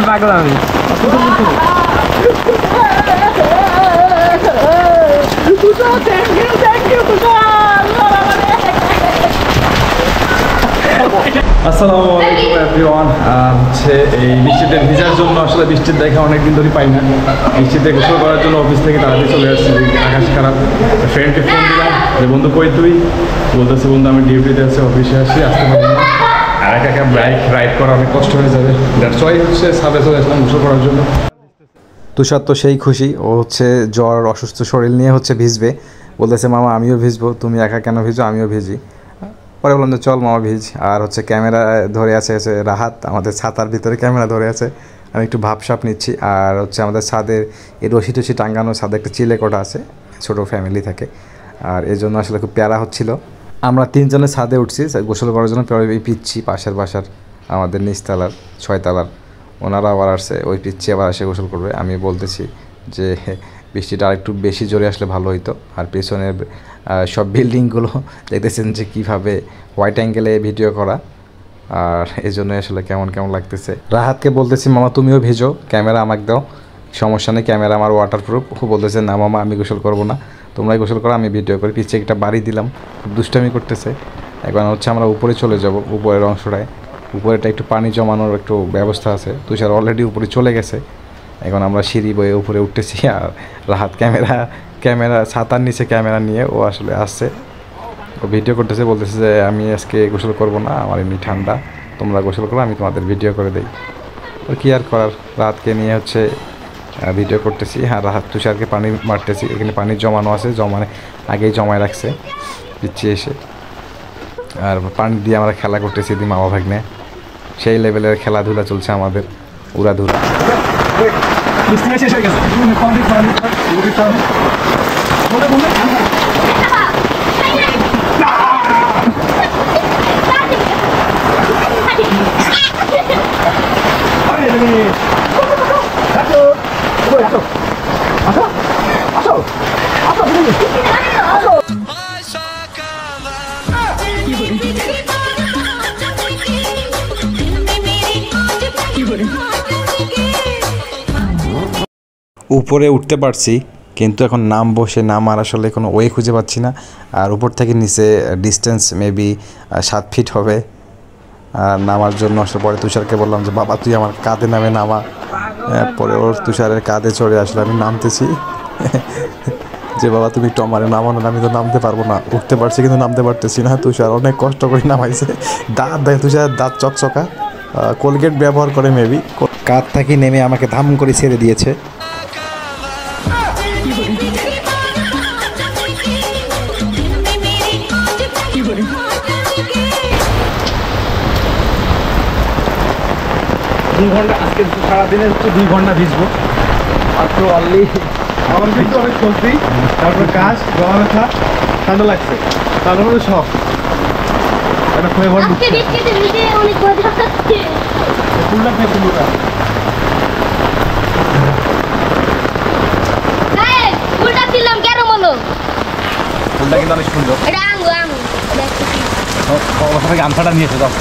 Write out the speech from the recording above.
পাগল আমি। আসসালামু আলাইকুম এভরিওয়ান। হচ্ছে এই বৃষ্টিতে ভিজার জন্য আসলে বৃষ্টির দেখা অনেকদিন ধরে পাই না। বৃষ্টিতে গোসল করার জন্য অফিস থেকে তাড়াতাড়ি চলে আসছি, আকাশ খারাপ। ফ্রেন্ডকে ফোন দিলাম যে বন্ধু কই তুই, বলতেছে বন্ধু আমি ডিউটিতে আছি, অফিসে আসছি, আসতে পারবো না। আর একা একা বাইক রাইড করা অনেক কষ্ট হয়ে যাবে। দ্যাটস ওয়াই হচ্ছে ছাদে চলে আসলাম গোসল করার জন্য। তুষার তো সেই খুশি, ও হচ্ছে জ্বর অসুস্থ শরীর নিয়ে হচ্ছে ভিজবে, বলতেছে মামা আমিও ভিজবো, তুমি একা কেন ভিজো, আমিও ভিজি। পরে বললাম যে চল মামা ভিজ। আর হচ্ছে ক্যামেরা ধরে আছে রাহাত, আমাদের ছাতার ভিতরে ক্যামেরা ধরে আছে, আমি একটু ভাবসাপ নিচ্ছি। আর হচ্ছে আমাদের ছাদের এই রশি টসি টাঙ্গানো, ছাদে একটা চিলে কোটা আছে, ছোটো ফ্যামিলি থাকে, আর এই জন্য আসলে খুব প্যারা হচ্ছিল। আমরা তিনজনে ছাদে উঠছি গোসল করার জন্য। এই পিচ্ছি পাশের বাসার আমাদের নিচতলার 6 তলার ওনারা আবার আসছে, ওই পিচ্ছি আবার এসে গোসল করবে। আমি বলতেছি যে বৃষ্টিটা আরেকটু বেশি জোরে আসলে ভালো হইতো। আর পেছনের সব বিল্ডিংগুলো দেখতেছেন যে কীভাবে হোয়াইট অ্যাঙ্গেলে ভিডিও করা, আর এই জন্য আসলে কেমন কেমন লাগতেছে। রাহাতকে বলতেছি মামা তুমিও ভেজো, ক্যামেরা আমাকে দাও, সমস্যা নেই, ক্যামেরা আমার ওয়াটারপ্রুফ। ও বলতেছে না মামা আমি গোসল করবো না, তোমরাই গোসল করো, আমি ভিডিও করি। পিছিয়ে একটা বাড়ি দিলাম, খুব দুষ্টামি করতেছে। এখন হচ্ছে আমরা উপরে চলে যাব, উপরের অংশটায়। উপরেটা একটু পানি জমানোর একটু ব্যবস্থা আছে, তুষার অলরেডি উপরে চলে গেছে। এখন আমরা সিঁড়ি বয়ে উপরে উঠতেছি, আর রাহাত ক্যামেরা ছাতার নিচে ক্যামেরা নিয়ে ও আসলে আসছে, ও ভিডিও করতেছে, বলতেছে যে আমি আজকে গোসল করবো না, আমার এমনি ঠান্ডা, তোমরা গোসল করো, আমি তোমাদের ভিডিও করে দিই। ওর কী আর করার, রাহাতকে নিয়ে হচ্ছে ভিডিও করতেছি। আর রাহাত তুষারকে পানি মারতেছি, এখানে পানি জমানো আছে, আগেই জমায় রাখছে পিছিয়ে এসে। আর পানি দিয়ে আমরা খেলা করতেছি দি মামা ভাগ্নে, সেই লেভেলের খেলাধুলা চলছে আমাদের, উড়াধুরা। উপরে উঠতে পারছি, কিন্তু এখন নামবো, সে নামার আসলে কোনো ওয়ে খুঁজে পাচ্ছি না। আর উপর থেকে নিচে ডিস্টেন্স মেবি 7 ফিট হবে। আর নামার জন্য আসলে পরে তুষারকে বললাম যে বাবা তুই আমার কাঁধে নামা। পরে ওর তুষারের কাঁধে চড়ে আসলে আমি নামতেছি যে বাবা তুমি একটু আমারে নামানো, আমি তো নামতে পারবো না। উঠতে পারছি কিন্তু নামতে পারতেছি না। তুষার অনেক কষ্ট করে নামাইছে, দাঁত দেয় তুষার, দাঁত চকচকা, কোলগেট ব্যবহার করে মেবি। কাঁধ থেকে নেমে আমাকে ধাম করে ছেড়ে দিয়েছে। 2 ঘন্টা আজকে সারাদিনে হচ্ছে 2 ঘন্টা ভিজবো। মাত্র অনলি আমার কিন্তু অনেক সর্দি, তারপরে কাজ, গলা ব্যথা, ঠান্ডা লাগছে, তার মধ্যে সব একটা ফ্লেভার দিচ্ছে। ফুলটা খেয়ে ফুলটা ফুলটা কিন্তু অনেক সুন্দর। গামছাটা নিয়েছে, দাও